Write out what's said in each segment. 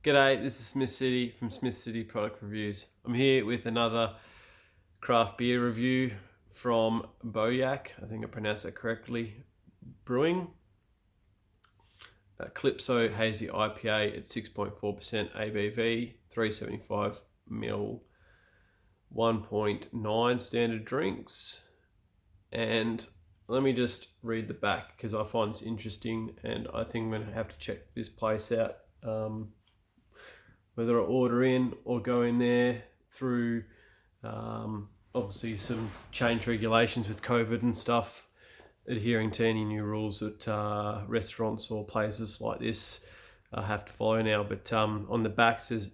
G'day, this is Smith City from Smith City Product Reviews. I'm here with another craft beer review from Bojak. I think I pronounced that correctly. Brewing. Calypso Hazy IPA at 6.4% ABV, 375 ml, 1.9 standard drinks. And let me just read the back because I find this interesting and I think I'm going to have to check this place out. Whether I order in or go in there through obviously some change regulations with COVID and stuff, adhering to any new rules that restaurants or places like this have to follow now. But on the back it says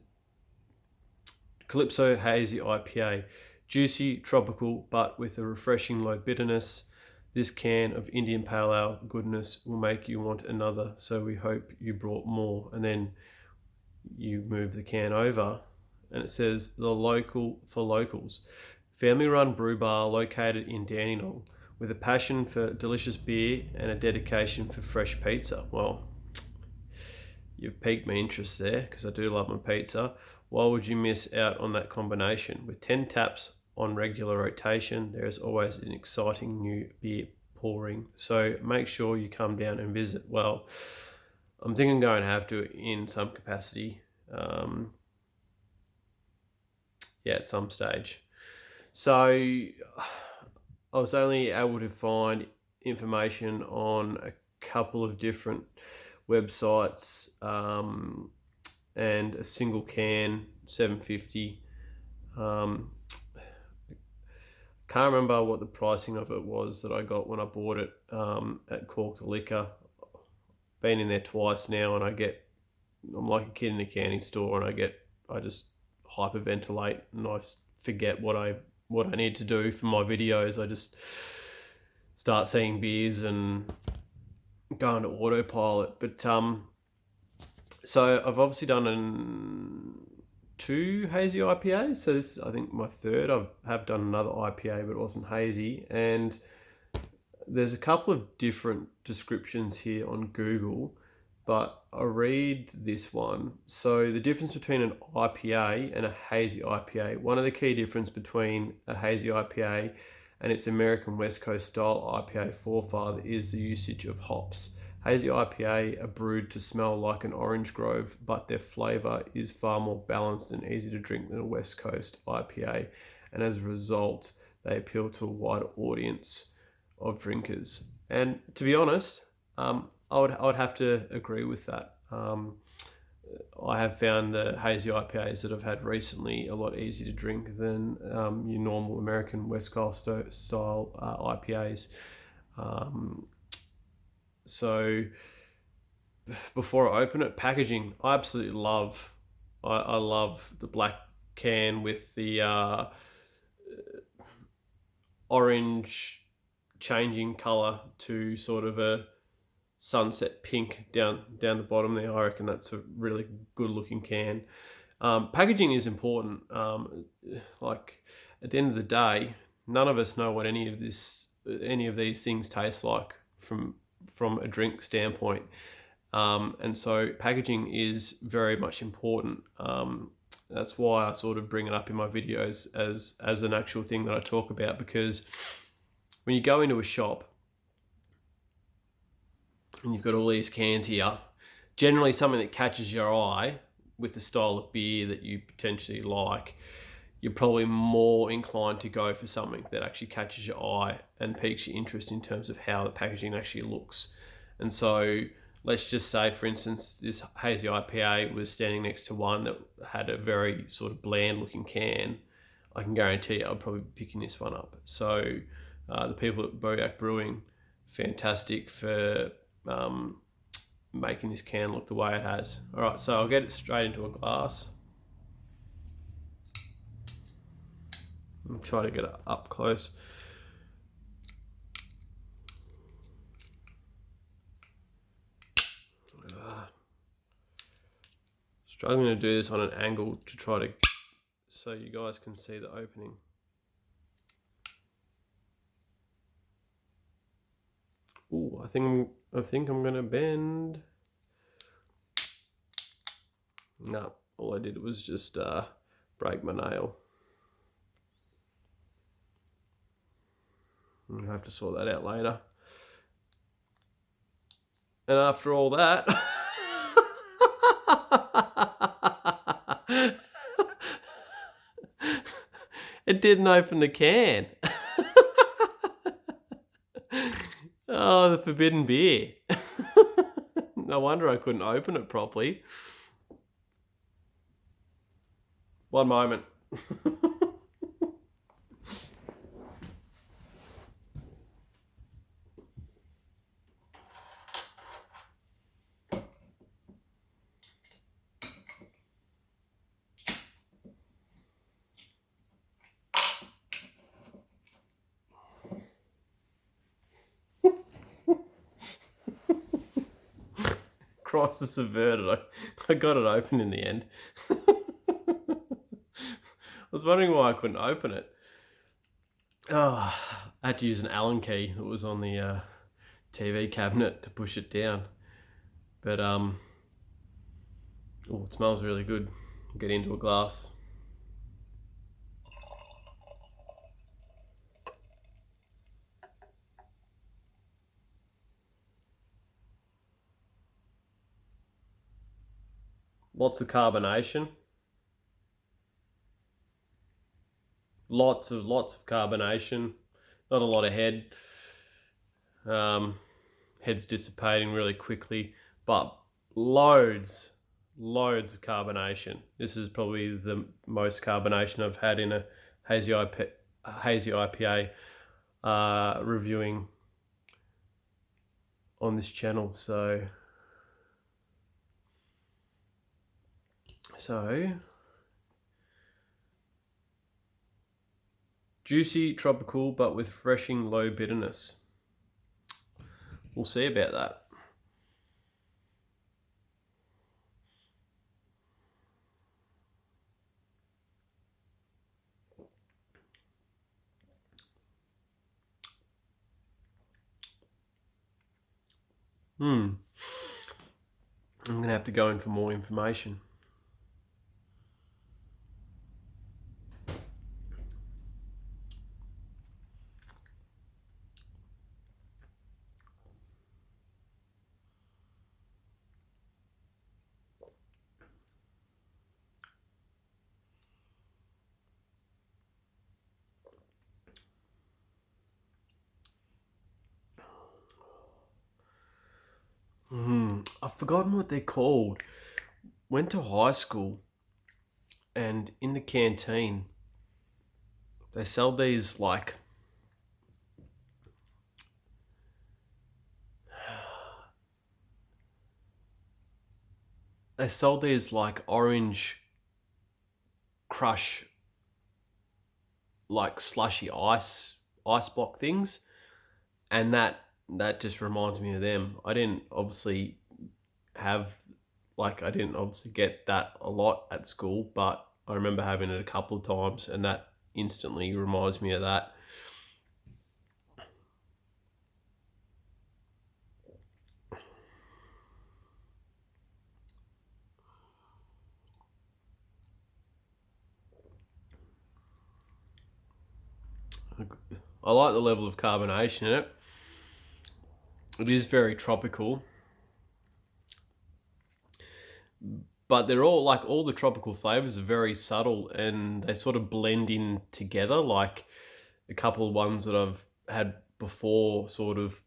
Calypso Hazy IPA, juicy, tropical, but with a refreshing low bitterness. This can of Indian Pale Ale goodness will make you want another, so we hope you brought more. And then you move the can over and it says the local for locals, family run brew bar located in Dandenong with a passion for delicious beer and a dedication for fresh pizza. Well, you've piqued my interest there because I do love my pizza. Why would you miss out on that combination? With 10 taps on regular rotation, there is always an exciting new beer pouring, so make sure you come down and visit. Well, I'm thinking I'm going to have to in some capacity, at some stage. So I was only able to find information on a couple of different websites, and a single can, $7.50. Can't remember what the pricing of it was that I got when I bought it at Cork Liquor. Been in there twice now, and I'm like a kid in a candy store, and I just hyperventilate, and I forget what I need to do for my videos. I just start seeing beers and go into autopilot. But so I've obviously done 2 hazy IPAs. So this is, I think, my third. I have done another IPA, but it wasn't hazy, and there's a couple of different descriptions here on Google, but I'll read this one. So the difference between an IPA and a hazy IPA. One of the key differences between a hazy IPA and its American West Coast style IPA forefather is the usage of hops. Hazy IPA are brewed to smell like an orange grove, but their flavour is far more balanced and easy to drink than a West Coast IPA, and as a result, they appeal to a wider audience of drinkers. And to be honest, I would have to agree with that. I have found the hazy IPAs that I've had recently a lot easier to drink than your normal American West Coast style IPAs. So before I open it, packaging, I absolutely love. I love the black can with the orange changing colour to sort of a sunset pink down the bottom there. I reckon that's a really good looking can. Packaging is important. Like at the end of the day, none of us know what any of these things taste like from a drink standpoint, and so packaging is very much important. That's why I sort of bring it up in my videos as an actual thing that I talk about, because when you go into a shop and you've got all these cans here, generally something that catches your eye with the style of beer that you potentially like, you're probably more inclined to go for something that actually catches your eye and piques your interest in terms of how the packaging actually looks. And so let's just say, for instance, this hazy IPA was standing next to one that had a very sort of bland looking can. I can guarantee I'll probably be picking this one up. So the people at Bojak Brewing, fantastic for making this can look the way it has. All right, so I'll get it straight into a glass. I'll try to get it up close. Struggling to do this on an angle to try to, so you guys can see the opening. Ooh, I think I'm gonna bend. No, all I did was just break my nail. I'll have to sort that out later. And after all that, it didn't open the can. Oh, the forbidden beer. No wonder I couldn't open it properly. One moment. Crisis averted. I got it open in the end. I was wondering why I couldn't open it. Oh, I had to use an Allen key that was on the TV cabinet to push it down. But oh, it smells really good. Get into a glass. Lots of carbonation. Lots of carbonation. Not a lot of head. Head's dissipating really quickly, but loads of carbonation. This is probably the most carbonation I've had in a Hazy IPA reviewing on this channel. So juicy, tropical, but with refreshing low bitterness. We'll see about that. I'm gonna have to go in for more information. I've forgotten what they're called. Went to high school, and in the canteen, they sell these like orange crush, like slushy ice block things, and that just reminds me of them. I didn't obviously get that a lot at school, but I remember having it a couple of times, and that instantly reminds me of that. I like the level of carbonation in it. It is very tropical, but they're all the tropical flavors are very subtle, and they sort of blend in together. Like a couple of ones that I've had before, sort of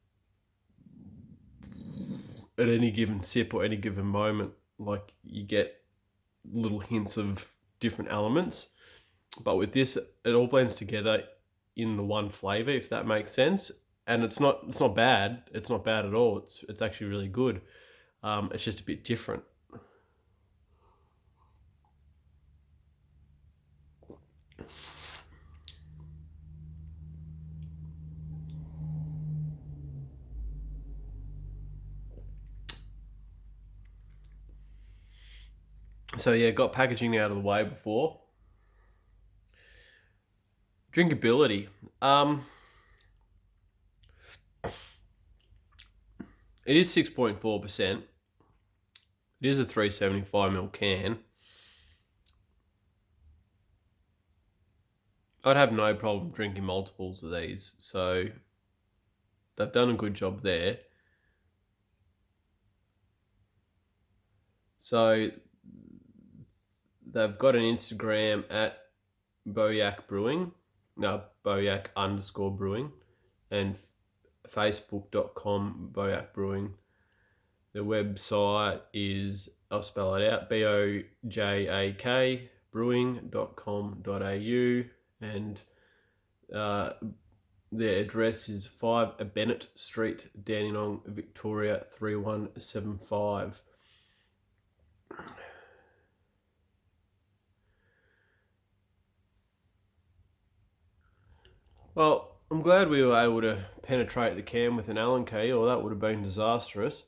at any given sip or any given moment, like you get little hints of different elements. But with this, it all blends together in the one flavor, if that makes sense. And it's not bad. It's not bad at all. It's actually really good. It's just a bit different. So yeah, got packaging out of the way before. Drinkability. It is 6.4%. It is a 375ml can. I'd have no problem drinking multiples of these. So they've done a good job there. So they've got an Instagram at Bojak Brewing, no, Bojak_brewing, and facebook.com Bojak Brewing. The website is, I'll spell it out, Bojak brewing.com.au, and their address is 5 Bennett Street, Dandenong, Victoria 3175. Well, I'm glad we were able to penetrate the can with an Allen key, or that would have been disastrous.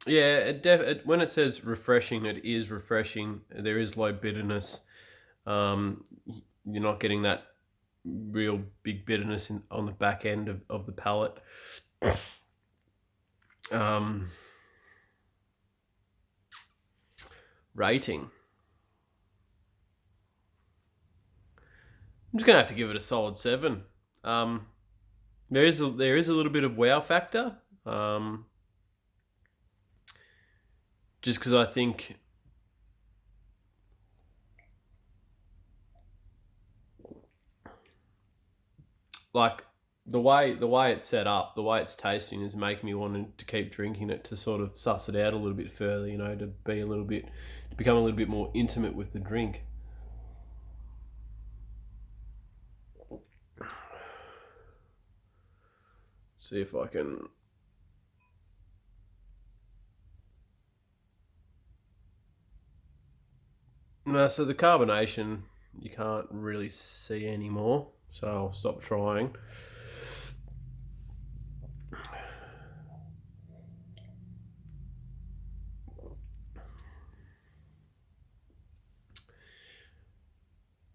Yeah, when it says refreshing, it is refreshing. There is low bitterness. You're not getting that real big bitterness on the back end of the palate. Rating. I'm just gonna have to give it a solid 7. There is a little bit of wow factor. Just because I think like the way it's set up, the way it's tasting is making me want to keep drinking it, to sort of suss it out a little bit further, to become a little bit more intimate with the drink. See if I can. No, so the carbonation you can't really see anymore, so I'll stop trying.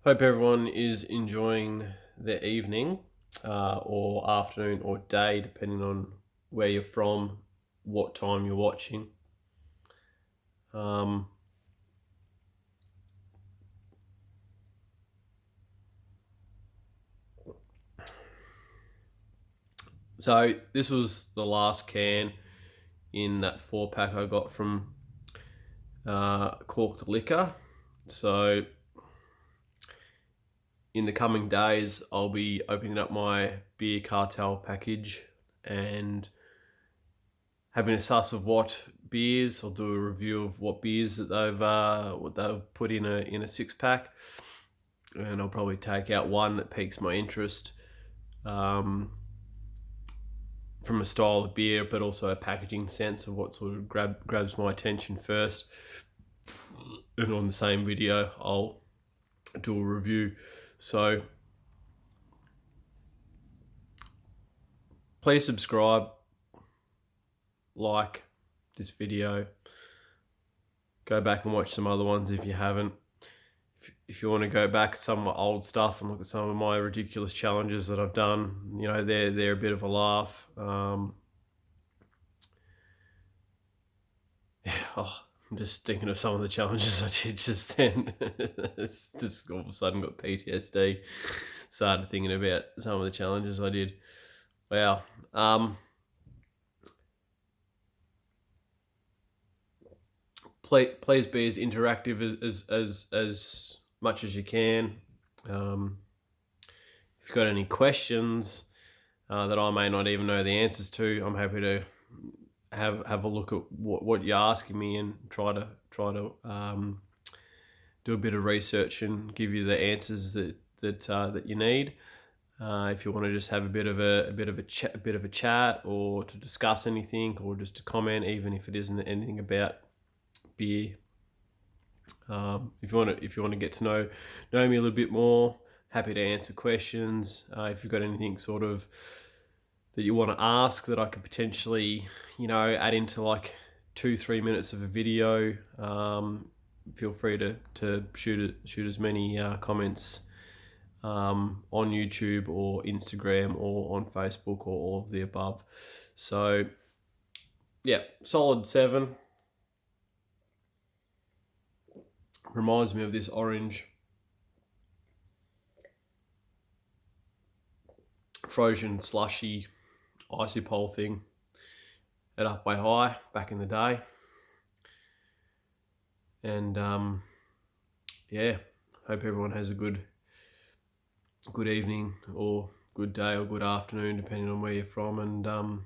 Hope everyone is enjoying their evening or afternoon or day, depending on where you're from, what time you're watching. So this was the last can in that 4-pack I got from Corked Liquor. So in the coming days, I'll be opening up my beer cartel package and having a suss of what beers. I'll do a review of what beers that they've put in a 6-pack, and I'll probably take out one that piques my interest from a style of beer, but also a packaging sense of what sort of grabs my attention first. And on the same video, I'll do a review. So please subscribe, like this video, go back and watch some other ones if you haven't. If you want to go back to some of my old stuff and look at some of my ridiculous challenges that I've done, they're a bit of a laugh. I'm just thinking of some of the challenges I did just then. It's just all of a sudden got PTSD. Started thinking about some of the challenges I did. Wow. Please be as interactive as much as you can. If you've got any questions that I may not even know the answers to, I'm happy to have a look at what you're asking me and try to do a bit of research and give you the answers that you need. If you want to just have a bit of a chat, or to discuss anything, or just to comment, even if it isn't anything about beer. If you want to get to know me a little bit more, happy to answer questions. If you've got anything sort of that you want to ask that I could potentially, add into like 2-3 minutes of a video, feel free to shoot as many comments on YouTube or Instagram or on Facebook or all of the above. So yeah, solid 7. Reminds me of this orange frozen slushy icy pole thing at Up Way High back in the day. And yeah, hope everyone has a good evening or good day or good afternoon, depending on where you're from. And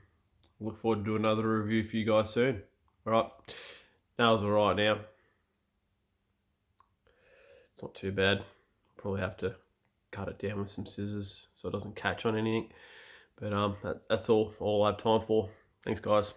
look forward to doing another review for you guys soon. All right, that was all right now. It's not too bad. Probably have to cut it down with some scissors so it doesn't catch on anything. But that's all I have time for. Thanks, guys.